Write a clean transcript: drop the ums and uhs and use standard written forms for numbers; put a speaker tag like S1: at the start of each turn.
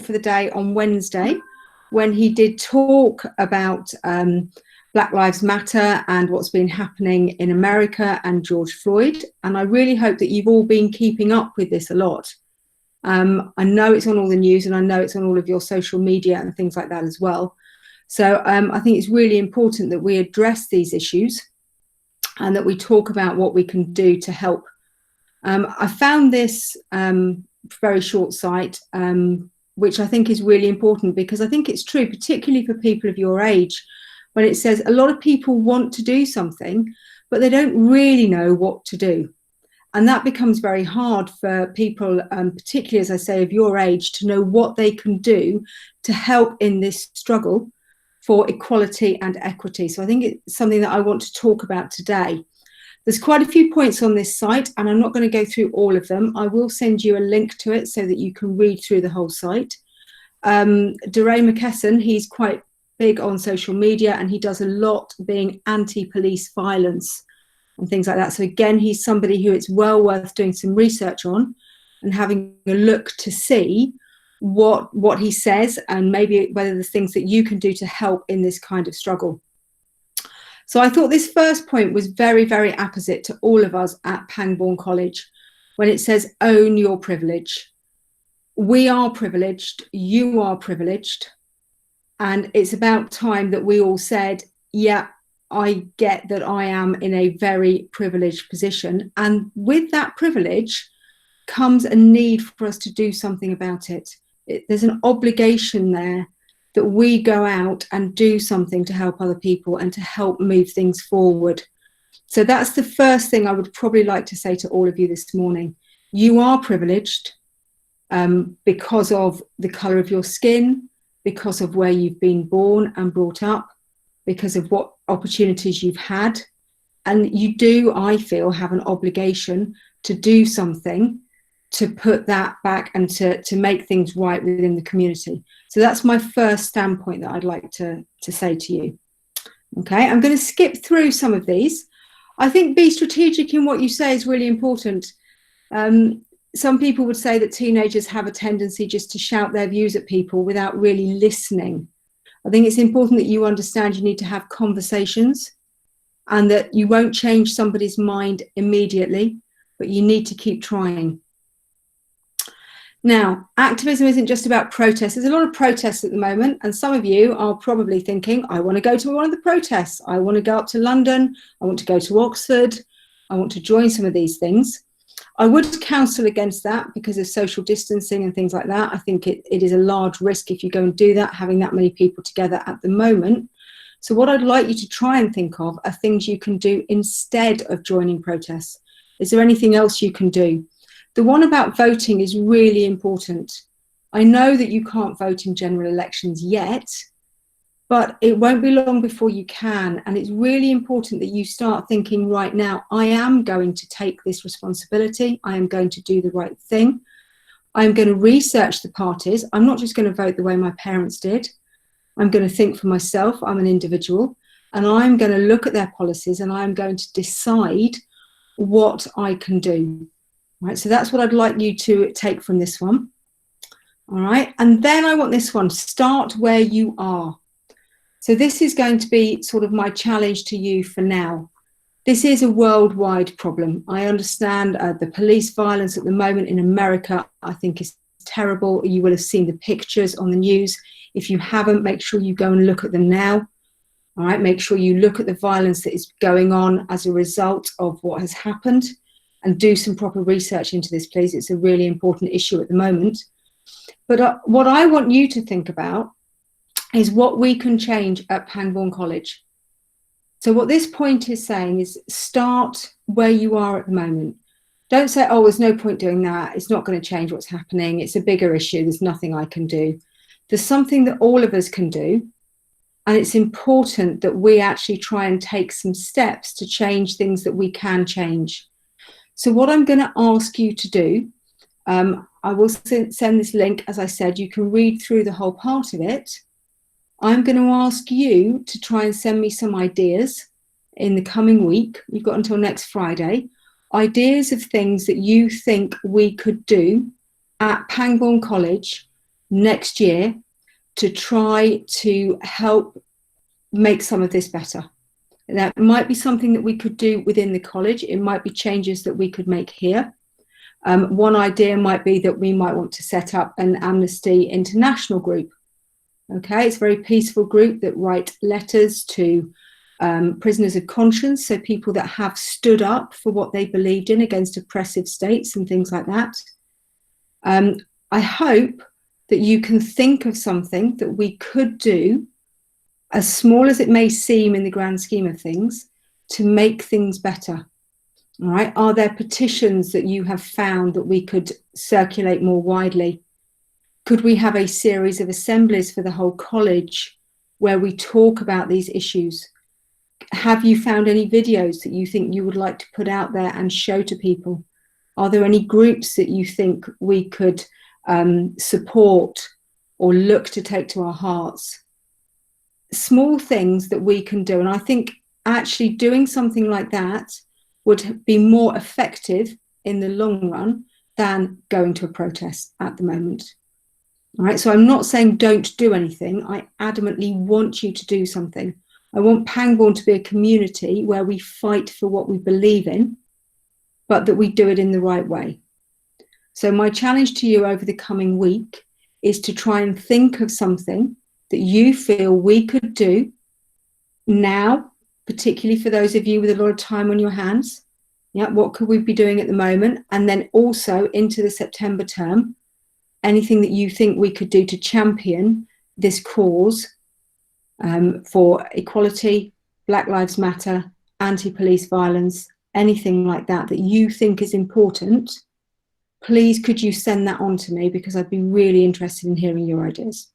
S1: for the day on Wednesday, when he did talk about Black Lives Matter and what's been happening in America and George Floyd. And I really hope that you've all been keeping up with this a lot. I know it's on all the news, and I know it's on all of your social media and things like that as well. So I think it's really important that we address these issues and that we talk about what we can do to help. I found this very short site, which I think is really important, because I think it's true, particularly for people of your age, when it says a lot of people want to do something, but they don't really know what to do. And that becomes very hard for people, particularly, as I say, of your age, to know what they can do to help in this struggle for equality and equity. So I think it's something that I want to talk about today. There's quite a few points on this site, and I'm not going to go through all of them. I will send you a link to it so that you can read through the whole site. DeRay McKesson, he's quite big on social media, and he does a lot being anti-police violence and things like that. So again, he's somebody who it's well worth doing some research on and having a look to see what he says, and maybe whether there's things that you can do to help in this kind of struggle. So I thought this first point was very, very apposite to all of us at Pangbourne College, when it says own your privilege. We are privileged, you are privileged, and it's about time that we all said, yeah, I get that I am in a very privileged position, and with that privilege comes a need for us to do something about it. There's an obligation there that we go out and do something to help other people and to help move things forward. So that's the first thing I would probably like to say to all of you this morning. You are privileged because of the colour of your skin, because of where you've been born and brought up, because of what opportunities you've had. And you do, I feel, have an obligation to do something to put that back and to make things right within the community. So that's my first standpoint that I'd like to say to you. Okay, I'm going to skip through some of these. I think be strategic in what you say is really important. Some people would say that teenagers have a tendency just to shout their views at people without really listening. I think it's important that you understand you need to have conversations, and that you won't change somebody's mind immediately, but you need to keep trying. Now, activism isn't just about protests. There's a lot of protests at the moment, and some of you are probably thinking, I want to go to one of the protests. I want to go up to London. I want to go to Oxford. I want to join some of these things. I would counsel against that because of social distancing and things like that. I think it is a large risk if you go and do that, having that many people together at the moment. So what I'd like you to try and think of are things you can do instead of joining protests. Is there anything else you can do? The one about voting is really important. I know that you can't vote in general elections yet, but it won't be long before you can. And it's really important that you start thinking right now, I am going to take this responsibility. I am going to do the right thing. I'm going to research the parties. I'm not just going to vote the way my parents did. I'm going to think for myself. I'm an individual, and I'm going to look at their policies, and I'm going to decide what I can do. Right, so that's what I'd like you to take from this one. All right, and then I want this one, start where you are. So this is going to be sort of my challenge to you for now. This is a worldwide problem. I understand the police violence at the moment in America, I think, is terrible. You will have seen the pictures on the news. If you haven't, make sure you go and look at them now. All right, make sure you look at the violence that is going on as a result of what has happened, and do some proper research into this, please. It's a really important issue at the moment. But what I want you to think about is what we can change at Pangbourne College. So what this point is saying is start where you are at the moment. Don't say, oh, there's no point doing that. It's not going to change what's happening. It's a bigger issue. There's nothing I can do. There's something that all of us can do. And it's important that we actually try and take some steps to change things that we can change. So what I'm going to ask you to do, I will send this link, as I said, you can read through the whole part of it. I'm going to ask you to try and send me some ideas in the coming week. You've got until next Friday. Ideas of things that you think we could do at Pangbourne College next year to try to help make some of this better. That might be something that we could do within the college. It might be changes that we could make here. One idea might be that we might want to set up an Amnesty International group. Okay, it's a very peaceful group that write letters to prisoners of conscience, so people that have stood up for what they believed in against oppressive states and things like that. I hope that you can think of something that we could do, as small as it may seem in the grand scheme of things, to make things better. All right, are there petitions that you have found that we could circulate more widely? Could we have a series of assemblies for the whole college where we talk about these issues? Have you found any videos that you think you would like to put out there and show to people? Are there any groups that you think we could support or look to take to our hearts? Small things that we can do. And I think actually doing something like that would be more effective in the long run than going to a protest at the moment. All right, so I'm not saying don't do anything. I adamantly want you to do something. I want Pangbourne to be a community where we fight for what we believe in, but that we do it in the right way. So my challenge to you over the coming week is to try and think of something that you feel we could do now, particularly for those of you with a lot of time on your hands. Yeah, what could we be doing at the moment? And then also into the September term, anything that you think we could do to champion this cause for equality, Black Lives Matter, anti-police violence, anything like that that you think is important, please could you send that on to me, because I'd be really interested in hearing your ideas.